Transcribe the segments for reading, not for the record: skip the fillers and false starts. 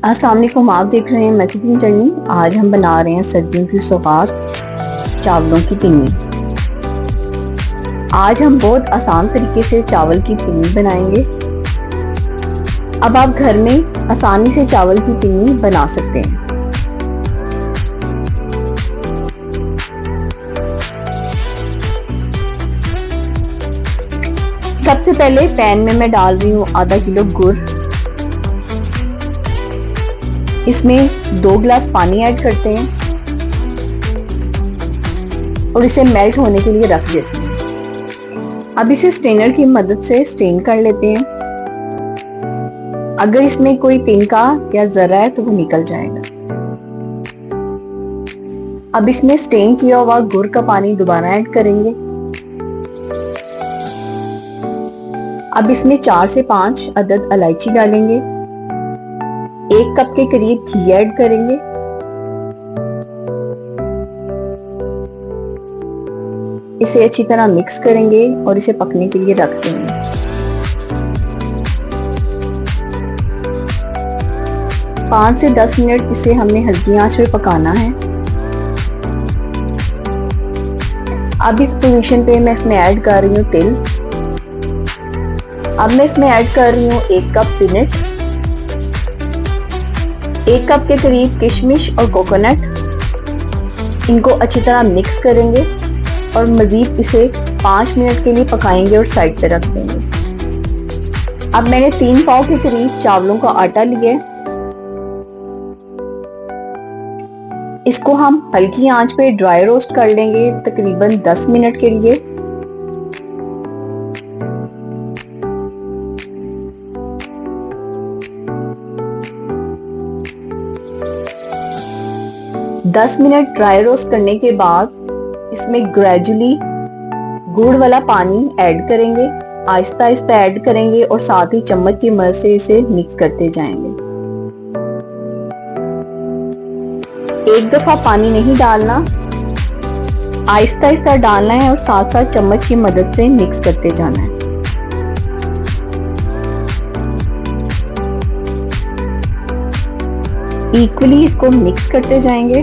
अस्सलाम वालेकुम, आप देख रहे हैं मैं कुकिंग जर्नी। आज हम बना रहे हैं सर्दियों की सौगात चावलों की पिन्नी। आज हम बहुत आसान तरीके से चावल की पिन्नी बनाएंगे। अब आप घर में आसानी से चावल की पिन्नी बना सकते हैं। सबसे पहले पैन में मैं डाल रही हूँ आधा किलो गुड़। इसमें 2 गिलास पानी ऐड करते हैं और इसे मेल्ट होने के लिए रख देते हैं। अब इसे स्ट्रेनर की मदद से स्ट्रेन कर लेते हैं। अगर इसमें कोई तिनका या जरा है तो वो निकल जाएगा। अब इसमें स्ट्रेन किया हुआ गुड़ का पानी दोबारा ऐड करेंगे। अब इसमें 4 से 5 अदद इलायची डालेंगे। 1 कप के करीब घी ऐड करेंगे। इसे अच्छी तरह मिक्स करेंगे और इसे पकने के लिए रख देंगे। पाँच से 10 मिनट इसे हमने हल्की आंच पे पकाना है। अब इस पोजीशन पे मैं इसमें ऐड कर रही हूँ तिल। अब मैं इसमें ऐड कर रही हूँ 1 कप पीनट, 1 कप के करीब किशमिश और कोकोनट। इनको अच्छी तरह मिक्स करेंगे और मजीद इसे 5 मिनट के लिए पकाएंगे और साइड पे रख देंगे। अब मैंने 3 पाव के करीब चावलों का आटा लिया है। इसको हम हल्की आंच पे ड्राई रोस्ट कर लेंगे तकरीबन 10 मिनट के लिए। दस मिनट ड्राई रोस्ट करने के बाद इसमें ग्रेजुअली गुड़ वाला पानी ऐड करेंगे। आहिस्ता आहिस्ता ऐड करेंगे और साथ ही चम्मच की मदद से इसे मिक्स करते जाएंगे। एक दफा पानी नहीं डालना, आहिस्ता आहिस्ता डालना है और साथ साथ चम्मच की मदद से मिक्स करते जाना है। इक्वली इसको मिक्स करते जाएंगे।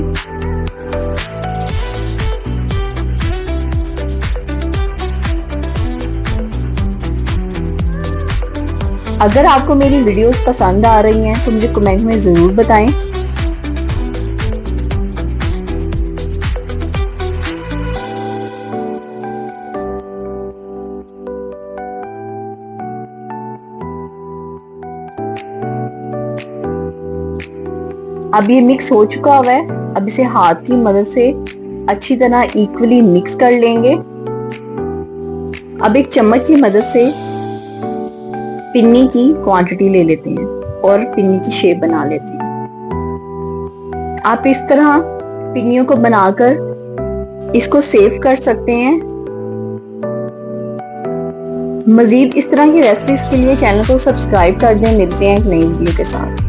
अगर आपको मेरी वीडियोस पसंद आ रही हैं तो मुझे कमेंट में जरूर बताएं। अब ये मिक्स हो चुका हुआ है। अब इसे हाथ की मदद से अच्छी तरह इक्वली मिक्स कर लेंगे। अब एक चम्मच की मदद से पिन्नी की क्वांटिटी ले लेते हैं और पिन्नी की शेप बना लेते हैं। आप इस तरह पिन्नियों को बनाकर इसको सेव कर सकते हैं। मजीद इस तरह की रेसिपीज के लिए चैनल को सब्सक्राइब कर दें। मिलते हैं एक नई वीडियो के साथ।